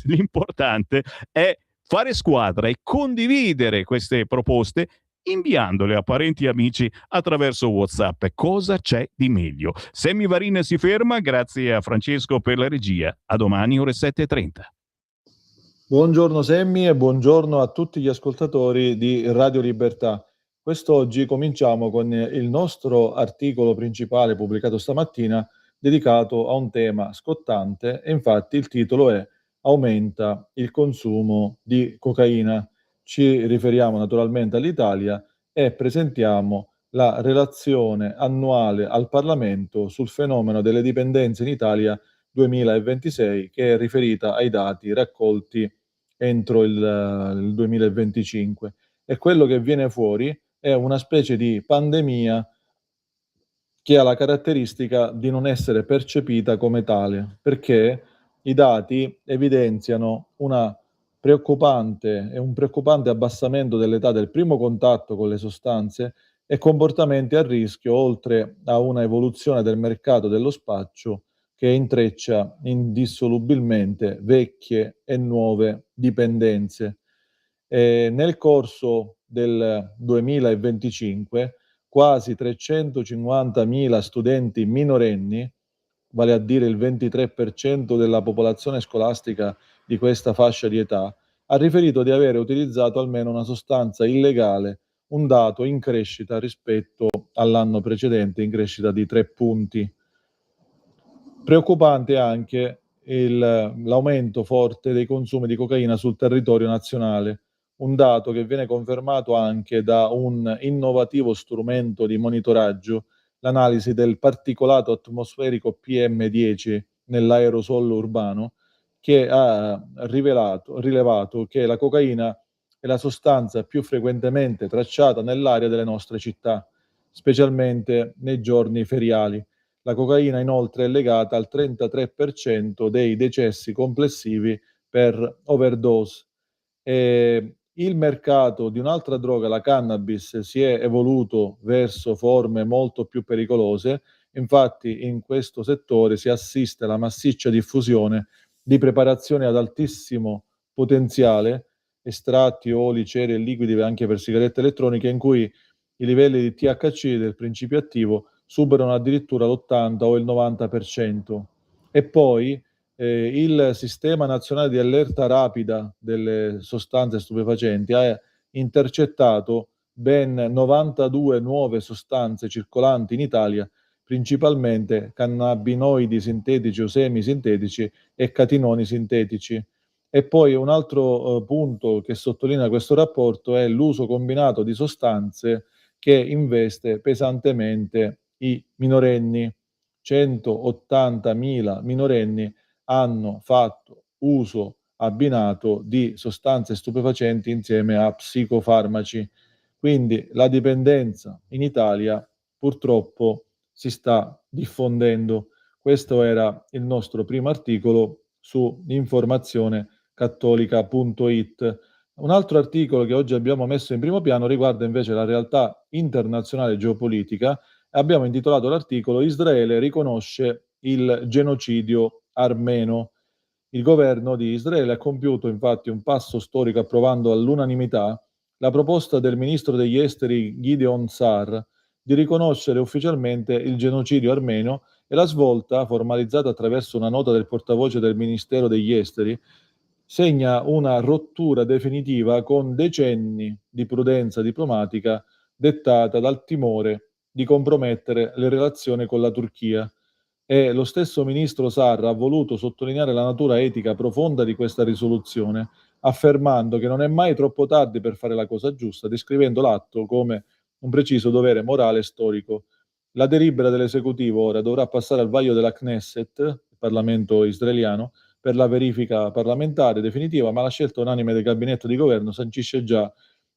L'importante è fare squadra e condividere queste proposte inviandole a parenti e amici attraverso WhatsApp. Cosa c'è di meglio? Sammy Varin si ferma, grazie a Francesco per la regia. A domani ore 7:30. Buongiorno Sammy e buongiorno a tutti gli ascoltatori di Radio Libertà. Quest'oggi cominciamo con il nostro articolo principale pubblicato stamattina, dedicato a un tema scottante, e infatti il titolo è "Aumenta il consumo di cocaina". Ci riferiamo naturalmente all'Italia e presentiamo la relazione annuale al Parlamento sul fenomeno delle dipendenze in Italia 2026, che è riferita ai dati raccolti entro il 2025. E quello che viene fuori è una specie di pandemia che ha la caratteristica di non essere percepita come tale, perché i dati evidenziano un preoccupante abbassamento dell'età del primo contatto con le sostanze e comportamenti a rischio, oltre a una evoluzione del mercato dello spaccio che intreccia indissolubilmente vecchie e nuove dipendenze. Nel corso del 2025 quasi 350.000 studenti minorenni, vale a dire il 23% della popolazione scolastica di questa fascia di età, ha riferito di avere utilizzato almeno una sostanza illegale, un dato in crescita rispetto all'anno precedente, in crescita di 3 punti. Preoccupante anche l'aumento forte dei consumi di cocaina sul territorio nazionale, un dato che viene confermato anche da un innovativo strumento di monitoraggio, l'analisi del particolato atmosferico PM10 nell'aerosol urbano, che ha rilevato che la cocaina è la sostanza più frequentemente tracciata nell'aria delle nostre città, specialmente nei giorni feriali. La cocaina inoltre è legata al 33% dei decessi complessivi per overdose. Il mercato di un'altra droga, la cannabis, si è evoluto verso forme molto più pericolose. Infatti in questo settore si assiste alla massiccia diffusione di preparazioni ad altissimo potenziale, estratti, oli, cere e liquidi anche per sigarette elettroniche, in cui i livelli di THC, del principio attivo, superano addirittura l'80 o il 90%. E poi il Sistema Nazionale di Allerta Rapida delle Sostanze Stupefacenti ha intercettato ben 92 nuove sostanze circolanti in Italia, principalmente cannabinoidi sintetici o semisintetici e catinoni sintetici. E poi un altro punto che sottolinea questo rapporto è l'uso combinato di sostanze che investe pesantemente i minorenni. 180.000 minorenni hanno fatto uso abbinato di sostanze stupefacenti insieme a psicofarmaci. Quindi la dipendenza in Italia purtroppo si sta diffondendo. Questo era il nostro primo articolo su informazionecattolica.it. Un altro articolo che oggi abbiamo messo in primo piano riguarda invece la realtà internazionale geopolitica. Abbiamo intitolato l'articolo "Israele riconosce il genocidio armeno". Il governo di Israele ha compiuto infatti un passo storico approvando all'unanimità la proposta del ministro degli esteri Gideon Sa'ar di riconoscere ufficialmente il genocidio armeno, e la svolta, formalizzata attraverso una nota del portavoce del Ministero degli Esteri, segna una rottura definitiva con decenni di prudenza diplomatica dettata dal timore di compromettere le relazioni con la Turchia. E lo stesso ministro Sarra ha voluto sottolineare la natura etica profonda di questa risoluzione, affermando che non è mai troppo tardi per fare la cosa giusta, descrivendo l'atto come un preciso dovere morale e storico. La delibera dell'esecutivo ora dovrà passare al vaglio della Knesset, il Parlamento israeliano, per la verifica parlamentare definitiva, ma la scelta unanime del gabinetto di governo sancisce già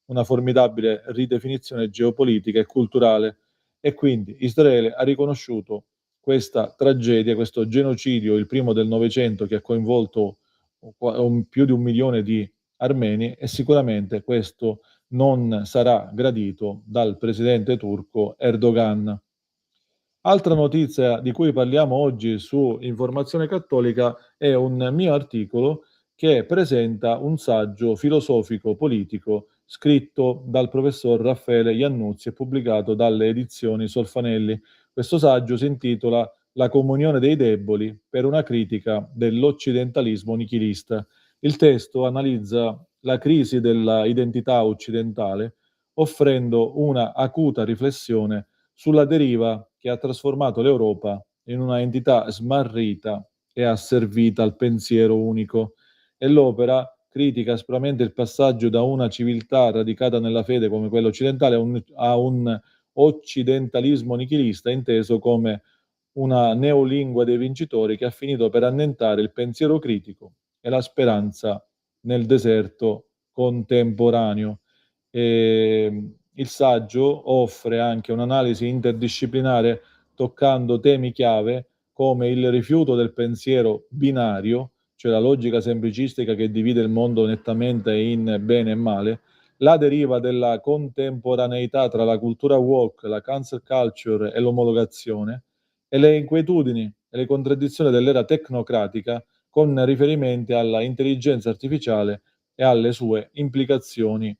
una formidabile ridefinizione geopolitica e culturale, e quindi Israele ha riconosciuto questa tragedia, questo genocidio, il primo del Novecento, che ha coinvolto più di 1 milione di armeni, e sicuramente questo non sarà gradito dal presidente turco Erdogan. Altra notizia di cui parliamo oggi su Informazione Cattolica è un mio articolo che presenta un saggio filosofico-politico scritto dal professor Raffaele Iannuzzi e pubblicato dalle edizioni Solfanelli. Questo saggio si intitola "La comunione dei deboli per una critica dell'occidentalismo nichilista". Il testo analizza la crisi della identità occidentale, offrendo una acuta riflessione sulla deriva che ha trasformato l'Europa in una entità smarrita e asservita al pensiero unico. E l'opera critica aspramente il passaggio da una civiltà radicata nella fede come quella occidentale a un occidentalismo nichilista, inteso come una neolingua dei vincitori che ha finito per annentare il pensiero critico e la speranza nel deserto contemporaneo. Il saggio offre anche un'analisi interdisciplinare toccando temi chiave come il rifiuto del pensiero binario, cioè la logica semplicistica che divide il mondo nettamente in bene e male, la deriva della contemporaneità tra la cultura woke, la cancel culture e l'omologazione, e le inquietudini e le contraddizioni dell'era tecnocratica con riferimenti alla intelligenza artificiale e alle sue implicazioni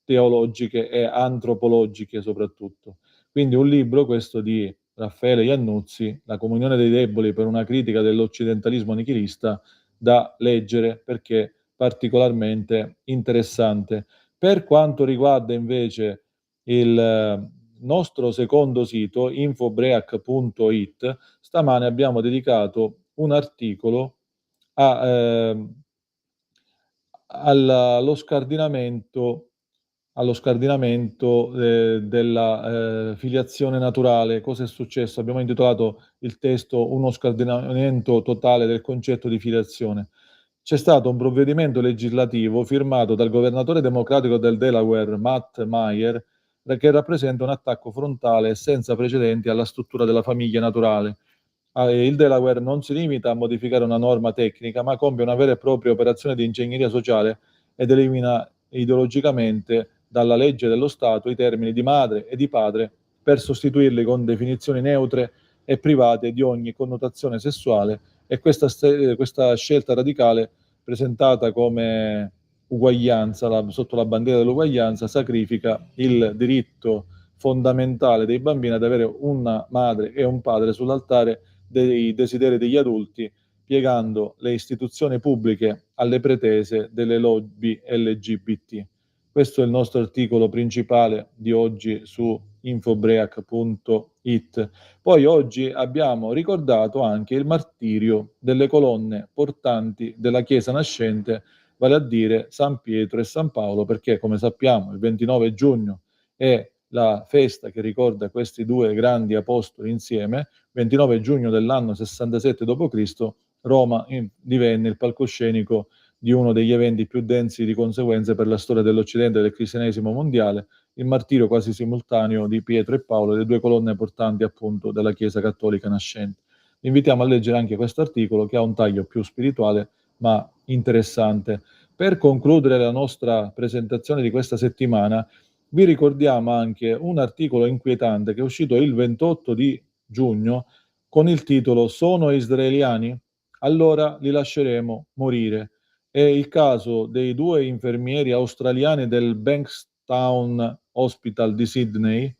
teologiche e antropologiche soprattutto. Quindi un libro, questo di Raffaele Iannuzzi, "La comunione dei deboli per una critica dell'occidentalismo nichilista", da leggere perché particolarmente interessante. Per quanto riguarda invece il nostro secondo sito, infobreak.it, stamane abbiamo dedicato un articolo allo scardinamento della filiazione naturale. Cosa è successo? Abbiamo intitolato il testo "Uno scardinamento totale del concetto di filiazione". C'è stato un provvedimento legislativo firmato dal governatore democratico del Delaware, Matt Meyer, che rappresenta un attacco frontale e senza precedenti alla struttura della famiglia naturale. Il Delaware non si limita a modificare una norma tecnica, ma compie una vera e propria operazione di ingegneria sociale ed elimina ideologicamente dalla legge dello Stato i termini di madre e di padre per sostituirli con definizioni neutre e private di ogni connotazione sessuale, e questa scelta radicale, presentata come uguaglianza, sotto la bandiera dell'uguaglianza, sacrifica il diritto fondamentale dei bambini ad avere una madre e un padre sull'altare dei desideri degli adulti, piegando le istituzioni pubbliche alle pretese delle lobby LGBT. Questo è il nostro articolo principale di oggi su infobreak.it. Poi oggi abbiamo ricordato anche il martirio delle colonne portanti della Chiesa nascente, vale a dire San Pietro e San Paolo, perché come sappiamo il 29 giugno è la festa che ricorda questi due grandi apostoli insieme. 29 giugno dell'anno 67 d.C. Roma divenne il palcoscenico di uno degli eventi più densi di conseguenze per la storia dell'Occidente e del cristianesimo mondiale, il martirio quasi simultaneo di Pietro e Paolo, le due colonne portanti appunto della Chiesa cattolica nascente. Vi invitiamo a leggere anche questo articolo, che ha un taglio più spirituale ma interessante. Per concludere la nostra presentazione di questa settimana, vi ricordiamo anche un articolo inquietante che è uscito il 28 di giugno con il titolo "Sono israeliani? Allora li lasceremo morire". È il caso dei 2 infermieri australiani del Bankstown Hospital di Sydney,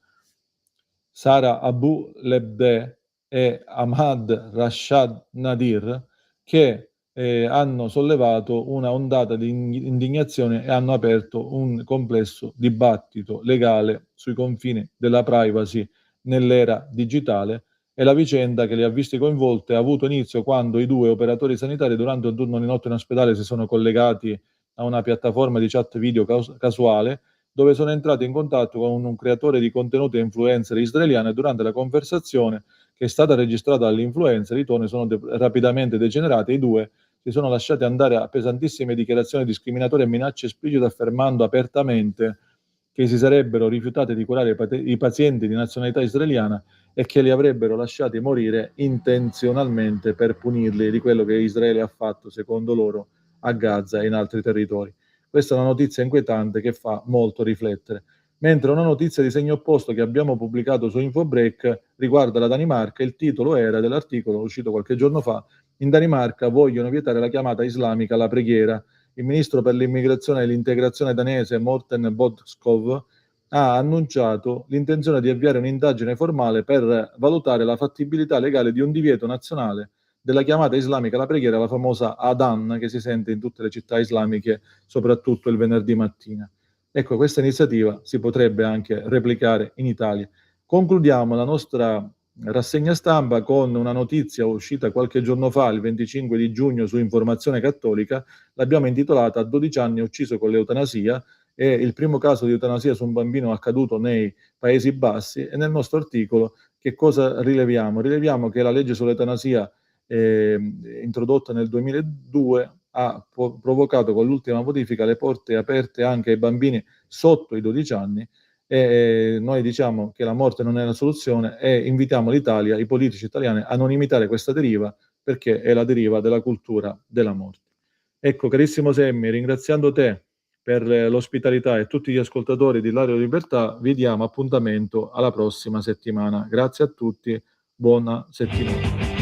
Sara Abu Lebdeh e Ahmad Rashad Nadir, che hanno sollevato una ondata di indignazione e hanno aperto un complesso dibattito legale sui confini della privacy nell'era digitale, e la vicenda che li ha visti coinvolti ha avuto inizio quando i 2 operatori sanitari durante un turno di notte in ospedale si sono collegati a una piattaforma di chat video casuale, dove sono entrati in contatto con un creatore di contenuti influencer israeliano, e durante la conversazione, che è stata registrata dall'influencer, i toni sono rapidamente degenerati e i 2 si sono lasciati andare a pesantissime dichiarazioni discriminatorie e minacce esplicite, affermando apertamente che si sarebbero rifiutati di curare i pazienti di nazionalità israeliana e che li avrebbero lasciati morire intenzionalmente per punirli di quello che Israele ha fatto, secondo loro, a Gaza e in altri territori. Questa è una notizia inquietante che fa molto riflettere. Mentre una notizia di segno opposto che abbiamo pubblicato su Infobreak riguarda la Danimarca. Il titolo era dell'articolo uscito qualche giorno fa: in Danimarca vogliono vietare la chiamata islamica alla preghiera. Il ministro per l'immigrazione e l'integrazione danese Morten Bodskov ha annunciato l'intenzione di avviare un'indagine formale per valutare la fattibilità legale di un divieto nazionale della chiamata islamica alla preghiera, la famosa Adhan, che si sente in tutte le città islamiche, soprattutto il venerdì mattina. Ecco, questa iniziativa si potrebbe anche replicare in Italia. Concludiamo la nostra rassegna stampa con una notizia uscita qualche giorno fa, il 25 di giugno, su Informazione Cattolica. L'abbiamo intitolata "A 12 anni ucciso con l'eutanasia". È il primo caso di eutanasia su un bambino accaduto nei Paesi Bassi, e nel nostro articolo che cosa rileviamo? Rileviamo che la legge sull'eutanasia introdotta nel 2002 ha provocato con l'ultima modifica le porte aperte anche ai bambini sotto i 12 anni, e noi diciamo che la morte non è la soluzione e invitiamo l'Italia, i politici italiani, a non imitare questa deriva, perché è la deriva della cultura della morte. Ecco, carissimo Semmi, ringraziando te per l'ospitalità e tutti gli ascoltatori di Radio Libertà, vi diamo appuntamento alla prossima settimana. Grazie a tutti, buona settimana.